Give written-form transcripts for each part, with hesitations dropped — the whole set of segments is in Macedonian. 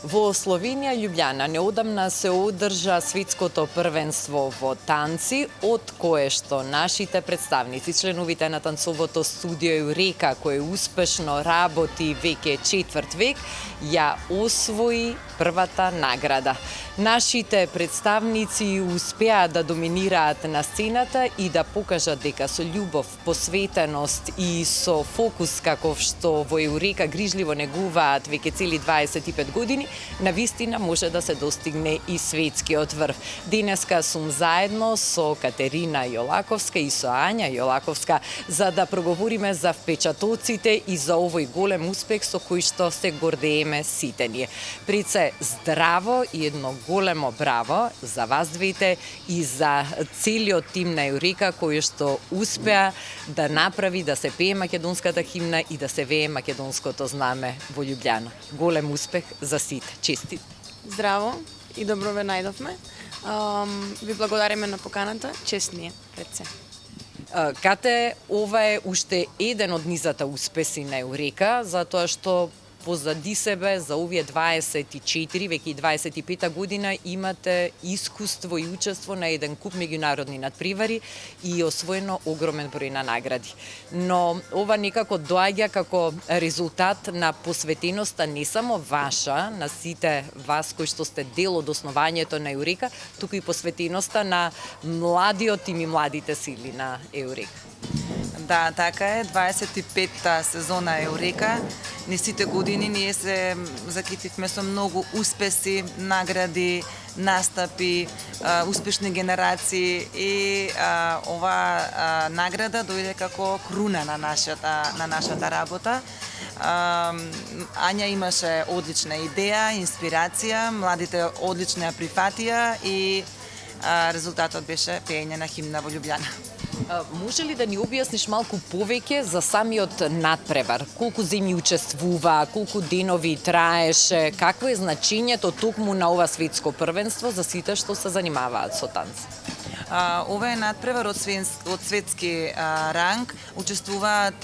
Во Словенија, Љубљана, неодамна се одржа светското првенство во танци, од кое што нашите представници, членовите на танцовото студио Еурека, кое успешно работи веќе четврт век, ја освои првата награда. Нашите представници успеа да доминираат на сцената и да покажат дека со љубов, посветеност и со фокус каков што во Еурека грижливо негуваат веќе цели 25 години, навистина може да се достигне и светскиот врв. Денеска сум заедно со Катерина Јолаковска и со Ања Јолаковска за да проговориме за впечатоците и за овој голем успех со кој што се гордееме сите ние. Пред се здраво и едно големо браво за вас двете и за целиот тим на Еурека кој што успеа да направи да се пее македонската химна и да се вее македонското знаме во Љубљана. Голем успех за сите. Честит. Здраво и добро ве најдовме. Ви благодариме на поканата. Чест ни е пред се. Кате, ова е уште еден од низата успеси на Еурека, затоа што позади себе за овие 24, веќе и 25 година имате искуство и учество на еден куп меѓународни надпревари и освоено огромен број на награди. Но ова некако доаѓа како резултат на посветеноста не само ваша, на сите вас кои што сте дел од основањето на Еурека, туку и посветеноста на младиот и младите сили на Еурека. Да, така е, 25-та сезона Еурека. Не сите години ние се закитивме со многу успеси, награди, настапи, успешни генерации и ова награда дојде како круна на нашата работа. Ања имаше одлична идеја, инспирација, младите одлично ја прифатија и резултатот беше пеење на химна во Љубљана. Може ли да ни објасниш малку повеќе за самиот надпревар? Колку земји учествува, колку денови траеше, какво е значењето токму на ова светско првенство за сите што се занимаваат со танци? Ова е надпревар од светски ранг. Учествуваат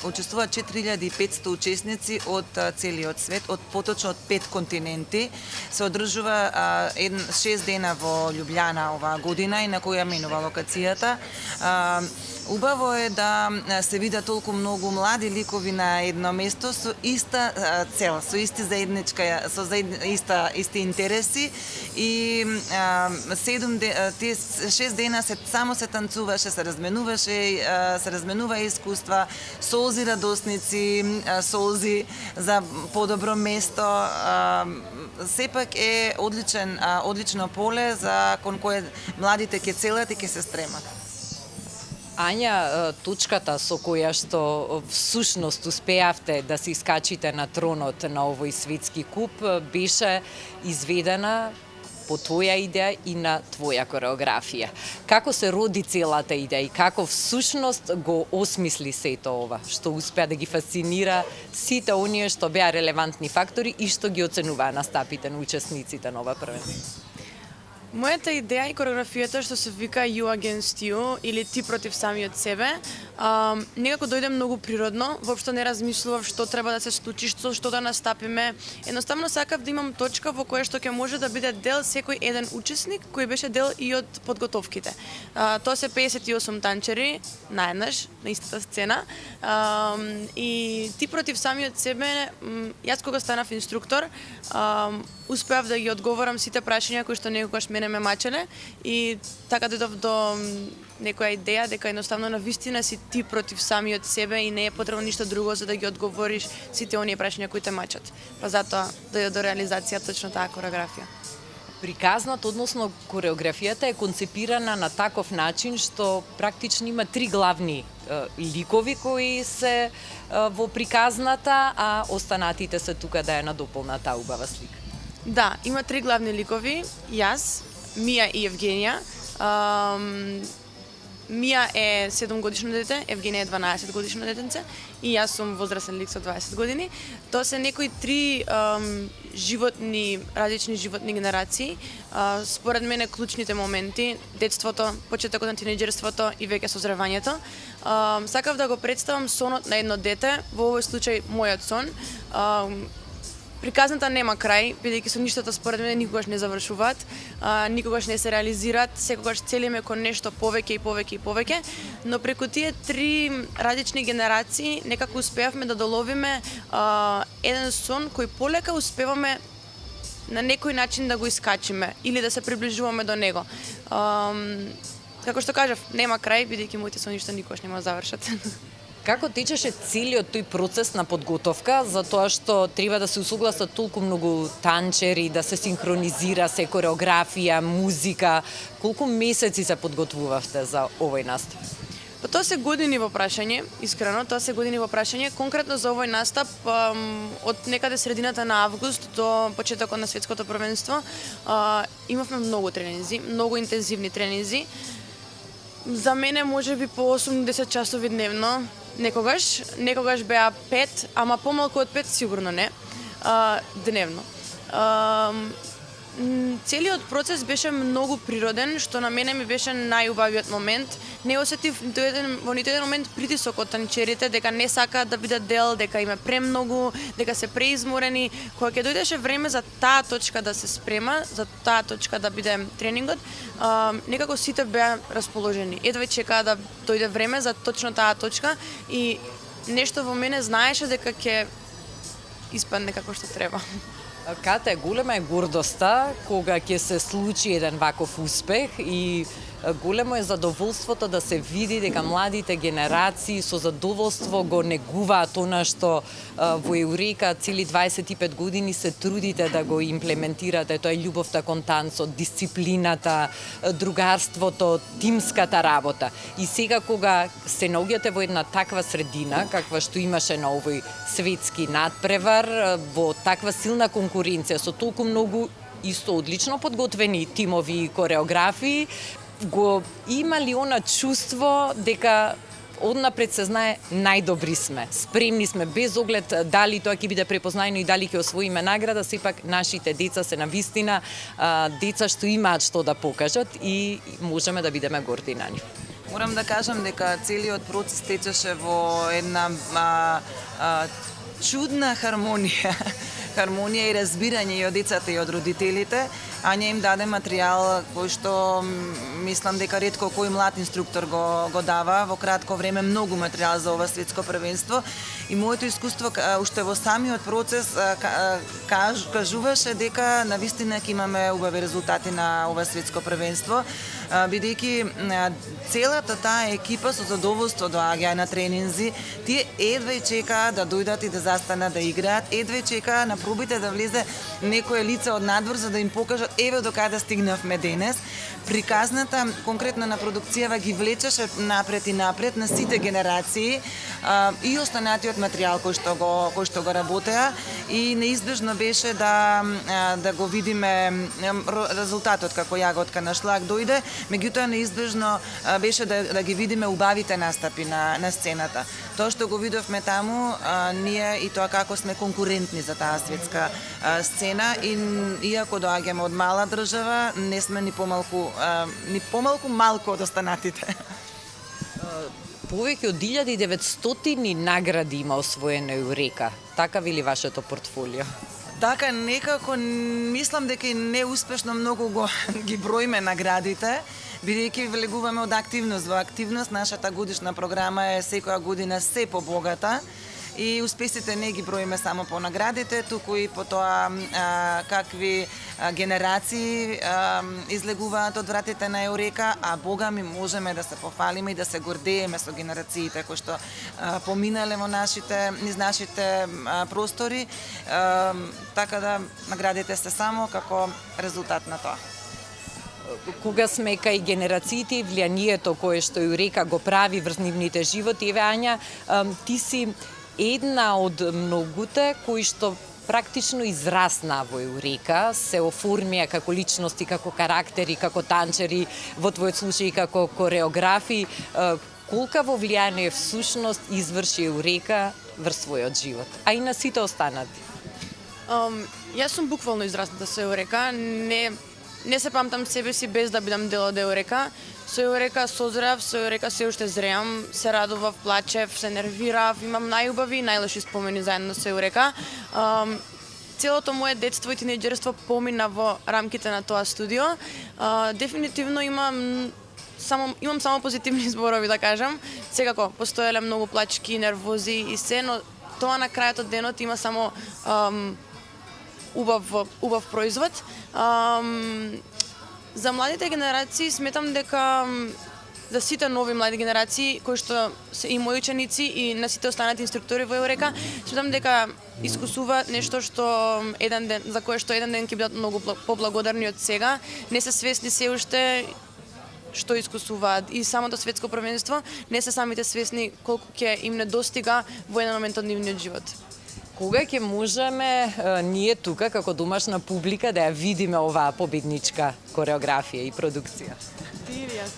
4500 учесници од целиот свет, од поточно од 5 континенти. Се одржува 6 дена во Љубљана оваа година и на која менува локацијата. Убаво е да се видат толку многу млади ликови на едно место со иста цел, со исти исти интереси и 6 дена само се танцуваше, се разменува искуства, солзи радосници, солзи за подобро место. Сепак е одлично поле за кон кое младите ќе целат и ќе се стремат. Ања, точката со која што всушност успеавте да се искачите на тронот на овој светски куп беше изведена по твоја идеја и на твоја кореографија. Како се роди целата идеја и како всушност го осмисли сето ова, што успеа да ги фасцинира сите оние што беа релевантни фактори и што ги оценуваа настапите на учесниците на ова првенство? Мојата идеја и кореографијата што се вика You Against You или Ти против самиот себе, некако дојде многу природно, воопшто не размислував што треба да се случи, што да настапиме. Едноставно сакав да имам точка во која што ќе може да биде дел секој еден учесник кој беше дел и од подготовките. Тоа се 58 танчери наеднаш на истата сцена и Ти против самиот себе, јас кога станав инструктор, успеав да ги одговорам сите прашања кои што некогаш мене ме мачеле и така дојдов до некоја идеја дека едноставно на вистина си ти против самиот себе и не е потребно ништо друго за да ги одговориш сите оние прашања кои те мачат. Па затоа дојде до реализација точно таа кореографија. Приказнат, односно кореографијата е концепирана на таков начин што практично има 3 главни ликови кои се во приказната, а останатите се тука да ја надополнат таа убава слика. Да, има 3 главни ликови, јас, Мија и Евгенија. Мија е 7 годишно дете, Евгенија е 12 годишно детенце и јас сум возрастен лик со 20 години. Тоа се некои 3 различни животни генерации. Според мене клучните моменти, детството, почетокот на тинеџерството и веќе созревањето. Сакав да го представам сонот на едно дете, во овој случај мојот сон. Приказната нема крај, бидејќи соништата според мене никогаш не завршуваат, никогаш не се реализираат, секогаш целиме кон нешто повеќе и повеќе и повеќе, но преку тие 3 различни генерации некако успеавме да доловиме еден сон кој полека успеваме на некој начин да го искачиме или да се приближуваме до него. Како што кажав, нема крај, бидејќи моите соништа никогаш нема да завршат. Како течеше целиот тој процес на подготовка, за тоа што треба да се усогласат толку многу танчери, да се синхронизира се кореографија, музика, колку месеци се подготвувавте за овој настап? Па тоа се години во прашање, искрено, тоа се години во прашање. Конкретно за овој настап, од некаде средината на август до почетокот на светското првенство, имавме многу тренинзи, многу интензивни тренинзи. За мене можеби по 80 часови дневно, некогаш беа 5, ама помалку од 5 сигурно не, дневно. Целиот процес беше многу природен, што на мене ми беше најубавиот момент. Не осетив во ниту еден момент притисок од танчерите дека не сакаат да бидат дел, дека има премногу, дека се преизморени. Кога ќе дојдеше време за таа точка да се спрема, за таа точка да биде тренингот, некако сите беа расположени. Едва чекаа да дојде време за точно таа точка и нешто во мене знаеше дека ќе испадне како што треба. Кате, голема е гордоста кога ќе се случи еден ваков успех и големо е задоволството да се види дека младите генерации со задоволство го негуваат она што во Еурека цели 25 години се трудите да го имплементирате. Тоа е љубовта кон танцот, дисциплината, другарството, тимската работа. И сега кога се наоѓате во една таква средина, каква што имаше на овој светски надпревар, во таква силна конкуренција со толку многу исто одлично подготвени тимови и кореографии, го има ли она чувство дека однапред се знае најдобри сме, спремни сме, без оглед дали тоа ќе биде препознаено и дали ќе освоиме награда, сепак нашите деца се навистина деца што имаат што да покажат и можеме да бидеме горди на нив. Морам да кажам дека целиот процес течеше во една чудна хармонија и разбирање и од децата и од родителите. Ања им даде материјал кој што мислам дека ретко кој млад инструктор го дава во кратко време, многу материјал за ова светско првенство. И моето искуство уште во самиот процес кажуваше дека навистина ќе имаме убави резултати на ова светско првенство, бидејќи целата таа екипа со задоволство доаѓа на тренинзи, тие едва чекаат да дојдат и да застанат да играат, едва чекаат на пробите да влезе некое лице од надвор за да им покажат еве до каде стигнавме денес. Приказната, конкретно на продукцијава, ги влечеше напред и напред на сите генерации и останатиот материјал кој што го работеа и неизбежно беше да го видиме резултатот како јаготка на шлак дојде, меѓутоа неизбежно беше да ги видиме убавите настапи на сцената. Тоа што го видовме таму, ние и тоа како сме конкурентни за таа светска сцена и иако доаѓаме од мала држава, не сме ни помалку малку од останатите. Повеќе од 1900 награди има освоено Еурека. Така ви ли вашето портфолио? Така, некако мислам дека и неуспешно многу ги броиме наградите, бидејќи влегуваме од активност во активност. Нашата годишна програма е секоја година се побогата и успесите не ги броиме само по наградите, туку и по тоа какви генерации излегуваат од вратите на Еурека, а Бога ми можеме да се пофалиме и да се гордееме со генерациите кои што поминале во низ нашите простори, така да наградите се само како резултат на тоа. Кога сме кај генерациите и влијанието кое што Еурека го прави врз нивните животи, еве Ања, ти си една од многуте кои што практично израсна во Еурека, се оформија како личности, како карактери, како танчери, во твојот случај како кореографи. Колкаво влијание всушност изврши Еурека врз својот живот, а и на сите останати? Јас сум буквално израсната со Еурека, не се памтам себе си без да бидам дел од Еурека. Со Еурека созрев, со Еурека се уште зреам, се радував, плачев, се нервирав, имам најубави и најлоши спомени заедно со Еурека. целото мое детство и тинејџерство помина во рамките на тоа студио. Дефинитивно имам само позитивни зборови да кажам. Секако постоеле многу плачки, нервози и се, но тоа на крајот од денот има само убав производ. За младите генерации сметам дека за сите нови млади генерации кои што се и мои ученици и на сите останати инструктори во Еурека, сметам дека искусуваат нешто што за кое што еден ден ќе бидат многу поблагодарни од сега. Не се свесни се уште што искусуваат и самото светско првенство, не се самите свесни колку ќе им недостига во еден момент од нивниот живот. Кога ќе можеме ние тука како домашна публика да ја видиме оваа победничка кореографија и продукција? Ти или јас?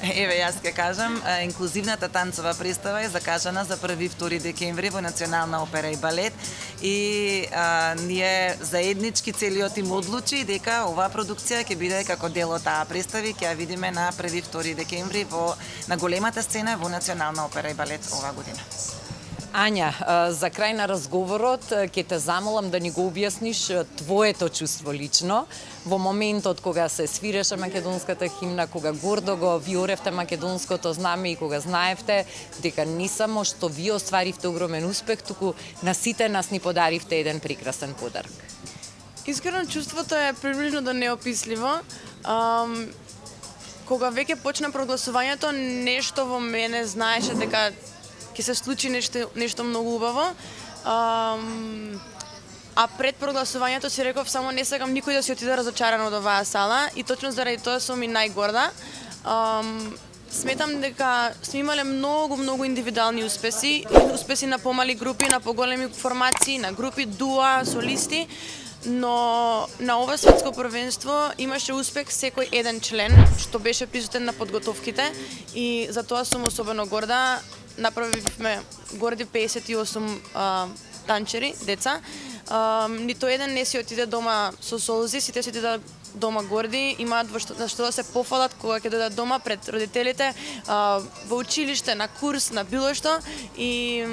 Еве, јас ќе кажам, инклузивната танцова представа е закажана за 1-2 декември во Национална опера и балет и ние заеднички целиот им одлучи дека оваа продукција ќе биде како дел од таа представи, ќе ја видиме на 1-2 декември на големата сцена во Национална опера и балет оваа година. Ања, за крај на разговорот ќе те замолам да ни го објасниш твоето чувство лично во моментот кога се свиреше македонската химна, кога гордо го виоревте македонското знаме и кога знаевте дека не само што вие остваривте огромен успех, туку на сите нас ни подаривте еден прекрасен подарок. Искрено чувството е приближно до неописливо. Кога веќе почна прогласувањето, нешто во мене знаеше дека ќе се случи нешто многу убаво. А пред прогласувањето си реков само не сакам никој да си отиде разочаран од оваа сала и точно заради тоа сум и најгорда. Сметам дека сме имале многу индивидуални успеси на помали групи, на поголеми формации, на групи, дуа, солисти, но на ова светско првенство имаше успех секој еден член што беше присутен на подготовките и за тоа сум особено горда. Направивме горди 58 танчери, деца. Нито еден не си отиде дома со солзи, сите си отиде дома горди, имаат на што да се пофалат кога ќе дојдат дома пред родителите, во училиште, на курс, на било што и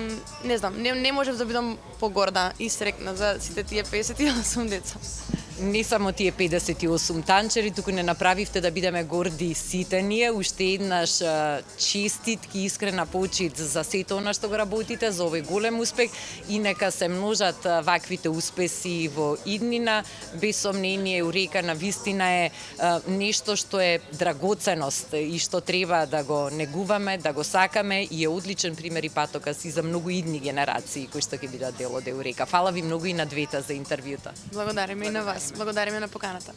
не знам, не можев да бидам погорда и срекна за сите тие 58 деца. Не само тие 58 танчери, туку не направивте да бидеме горди сите ние. Уште еднаш честитки, искрена почит за сето она што го работите, за овој голем успех и нека се множат ваквите успеси во иднина. Без сомнение, Еурека навистина е нешто што е драгоценост и што треба да го негуваме, да го сакаме и е одличен пример и патокас и за многу идни генерации кои што ќе бидат дел од Еурека. Фала ви многу и на двете за интервјута. Благодариме и на вас. Благодариме на поканата.